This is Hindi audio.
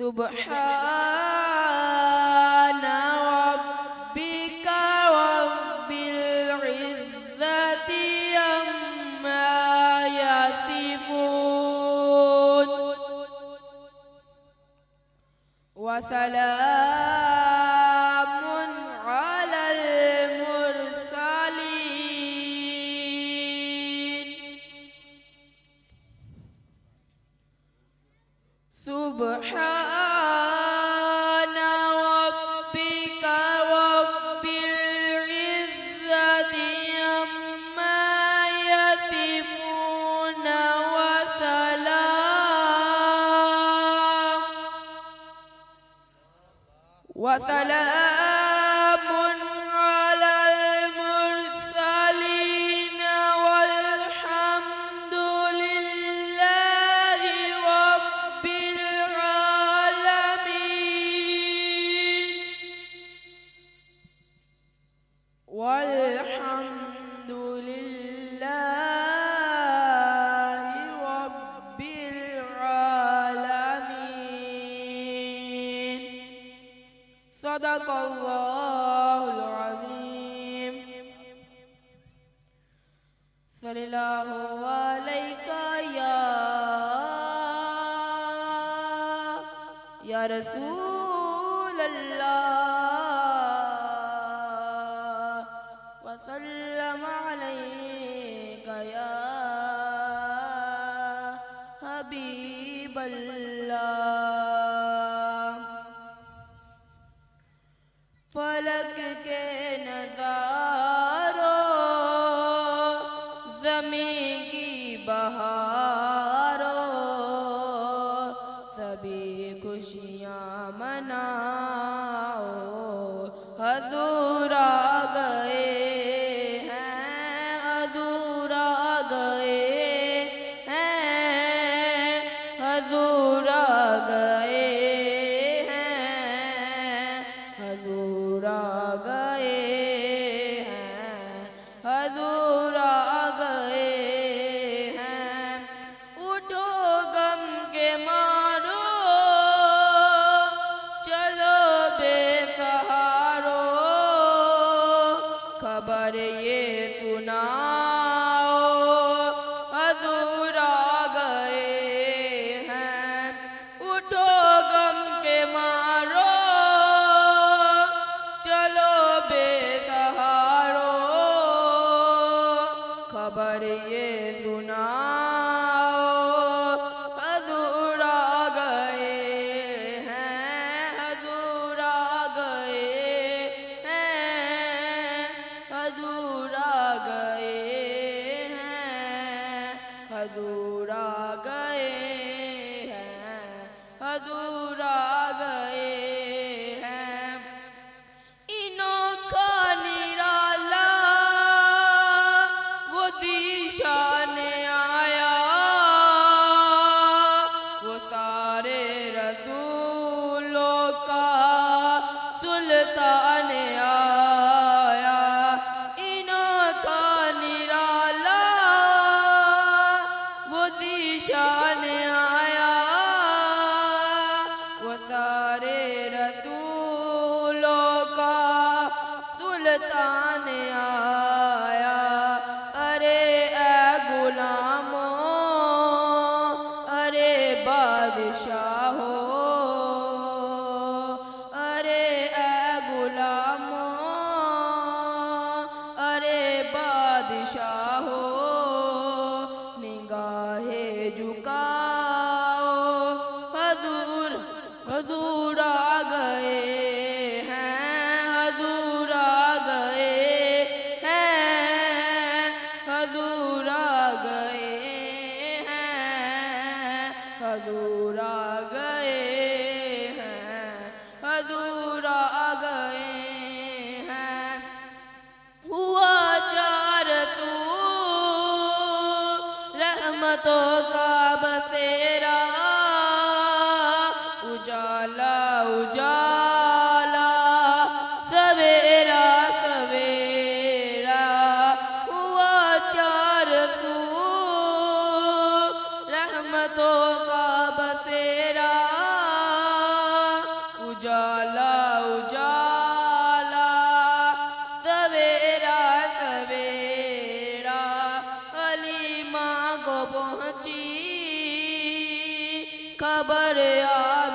Subhana rabbika rabbil izzati amma yasifun wa salamun alal mursalin. Subhana rabbika rabbil izzati amma yasifun wa salamun alal mursalin walhamdulillahi rabbil alamin. Walhamdulillahi rabbil alamin. Sadaqallahul azim. Sallallahu alaika ya Rasulullah wa sallam alaika ya Habiballah. फलक के नज़ारों ज़मीं की बहारों सभी खुशियाँ मनाओ हज़ूर आ गए हैं हज़ूर आ गए हैं हज़ूर आ गए हज़ूर आ गए हैं हज़ूर आ गए हैं। उठो गम के मारो चलो बेसहारो खबर ये सुनाओ हज़ूर आ गए हैं। उठो गम के मारो चलो बेसहारो खबर ये सुनाओ हज़ूर आ गए हैं हज़ूर आ गए हैं हज़ूर आ गए हैं हज़ूर आ गए हैं हज़ूर आ गए हैं। इनोखा निराला वो दीशान आया वो सारे रसूलों का सुल्तान आया। इनोखा निराला वो दीशान आया वो सारे रसूलों का सुल्तान आया। अरे ए गुलामों अरे बादशाहो अरे ए गुलामों अरे बादशाहो निगाहे झुकाओ हज़ूर हज़ूर आ गए हैं हज़ूर आ गए हैं हज़ूर आ गए हैं हज़ूर आ गए हैं हज़ूर आ गए हैं। हुआ चार तू रहमतों का बसेरा उजाला उजाला सवेरा सवेरा हुआ चार तू रहमतों का बसेरा पहुंची खबर आ